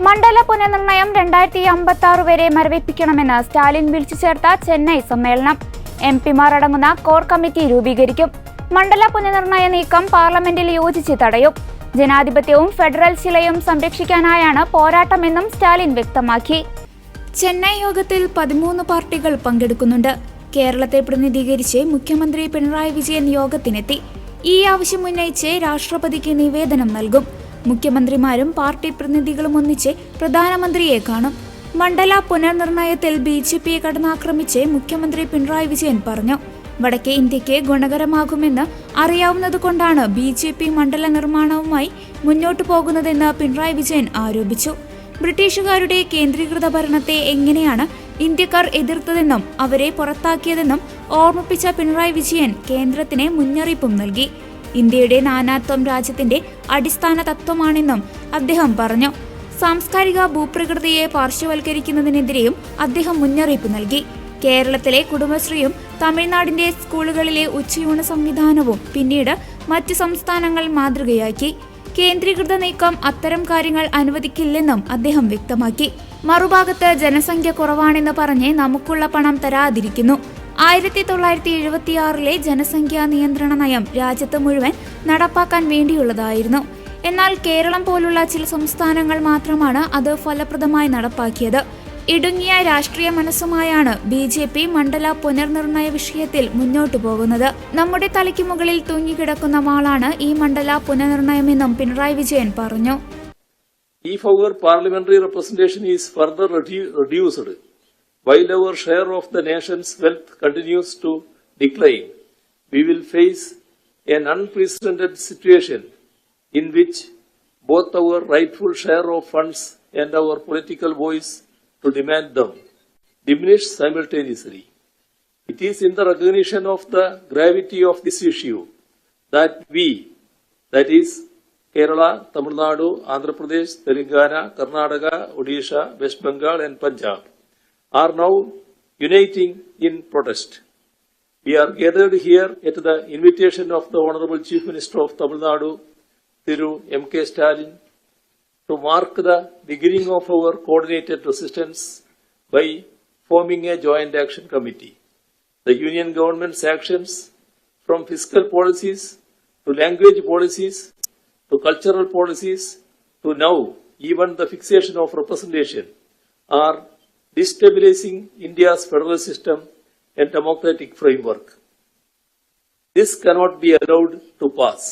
മണ്ഡല പുനർനിർണയം 2056 വരെ മരവിപ്പിക്കണമെന്ന് സ്റ്റാലിൻ വിളിച്ചു ചേർത്ത ചെന്നൈ സമ്മേളനം. എംപിമാർ അടങ്ങുന്ന കോർ കമ്മിറ്റി രൂപീകരിക്കും. മണ്ഡല പുനർനിർണയ നീക്കം പാർലമെന്റിൽ യോജിച്ച് തടയും. ജനാധിപത്യവും ഫെഡറൽ ശിലയും സംരക്ഷിക്കാനായാണ് പോരാട്ടമെന്നും സ്റ്റാലിൻ വ്യക്തമാക്കി. ചെന്നൈ യോഗത്തിൽ 13 പാർട്ടികൾ പങ്കെടുക്കുന്നുണ്ട്. കേരളത്തെ പ്രതിനിധീകരിച്ച് മുഖ്യമന്ത്രി പിണറായി വിജയൻ യോഗത്തിനെത്തി. ഈ ആവശ്യം ഉന്നയിച്ച് രാഷ്ട്രപതിക്ക് നിവേദനം നൽകും. മുഖ്യമന്ത്രിമാരും പാർട്ടി പ്രതിനിധികളും ഒന്നിച്ച് പ്രധാനമന്ത്രിയെ കാണും. മണ്ഡല പുനർനിർണയത്തിൽ BJPയെ കടന്നാക്രമിച്ച് മുഖ്യമന്ത്രി പിണറായി വിജയൻ പറഞ്ഞു. വടക്കേ ഇന്ത്യക്ക് ഗുണകരമാകുമെന്ന് അറിയാവുന്നതുകൊണ്ടാണ് BJP മണ്ഡല നിർമ്മാണവുമായി മുന്നോട്ടു പോകുന്നതെന്ന് പിണറായി വിജയൻ ആരോപിച്ചു. ബ്രിട്ടീഷുകാരുടെ കേന്ദ്രീകൃത ഭരണത്തെ എങ്ങനെയാണ് ഇന്ത്യക്കാർ എതിർത്തതെന്നും അവരെ പുറത്താക്കിയതെന്നും ഓർമ്മിപ്പിച്ച പിണറായി വിജയൻ കേന്ദ്രത്തിന് മുന്നറിയിപ്പും നൽകി. ഇന്ത്യയുടെ നാനാത്വം രാജ്യത്തിന്റെ അടിസ്ഥാന തത്വമാണെന്നും അദ്ദേഹം പറഞ്ഞു. സാംസ്കാരിക ഭൂപ്രകൃതിയെ പാർശ്വവൽക്കരിക്കുന്നതിനെതിരെയും അദ്ദേഹം മുന്നറിയിപ്പ് നൽകി. കേരളത്തിലെ കുടുംബശ്രീയും തമിഴ്നാടിന്റെ സ്കൂളുകളിലെ ഉച്ചയൂണ് സംവിധാനവും പിന്നീട് മറ്റ് സംസ്ഥാനങ്ങൾ മാതൃകയാക്കി. കേന്ദ്രീകൃത നീക്കം അത്തരം കാര്യങ്ങൾ അനുവദിക്കില്ലെന്നും അദ്ദേഹം വ്യക്തമാക്കി. മറുഭാഗത്ത് ജനസംഖ്യ കുറവാണെന്ന് പറഞ്ഞ് നമുക്കുള്ള പണം തരാതിരിക്കുന്നു. 1976 ജനസംഖ്യാ നിയന്ത്രണ നയം രാജ്യത്ത് മുഴുവൻ നടപ്പാക്കാൻ വേണ്ടിയുള്ളതായിരുന്നു. എന്നാൽ കേരളം പോലുള്ള ചില സംസ്ഥാനങ്ങൾ മാത്രമാണ് അത് ഫലപ്രദമായി നടപ്പാക്കിയത്. ഇടുങ്ങിയ രാഷ്ട്രീയ മനസ്സുമായാണ് BJP മണ്ഡല പുനർനിർണയ വിഷയത്തിൽ മുന്നോട്ടു പോകുന്നത്. നമ്മുടെ തലയ്ക്ക് മുകളിൽ തൂങ്ങിക്കിടക്കുന്ന വാളാണ് ഈ മണ്ഡല പുനർനിർണയമെന്നും പിണറായി വിജയൻ പറഞ്ഞു. If our parliamentary representation is further reduced, while our share of the nation's wealth continues to decline, we will face an unprecedented situation in which both our rightful share of funds and our political voice to demand them diminish simultaneously. It is in the recognition of the gravity of this issue that we, that is Kerala, Tamil Nadu, Andhra Pradesh, Telangana, Karnataka, Odisha, West Bengal and Punjab, are now uniting in protest. We are gathered here at the invitation of the Honorable Chief Minister of Tamil Nadu, Thiru M.K. Stalin, to mark the beginning of our coordinated resistance by forming a joint action committee. The Union government's actions, from fiscal policies to language policies to cultural policies to now even the fixation of representation, are destabilizing India's federal system and democratic framework. This cannot be allowed to pass.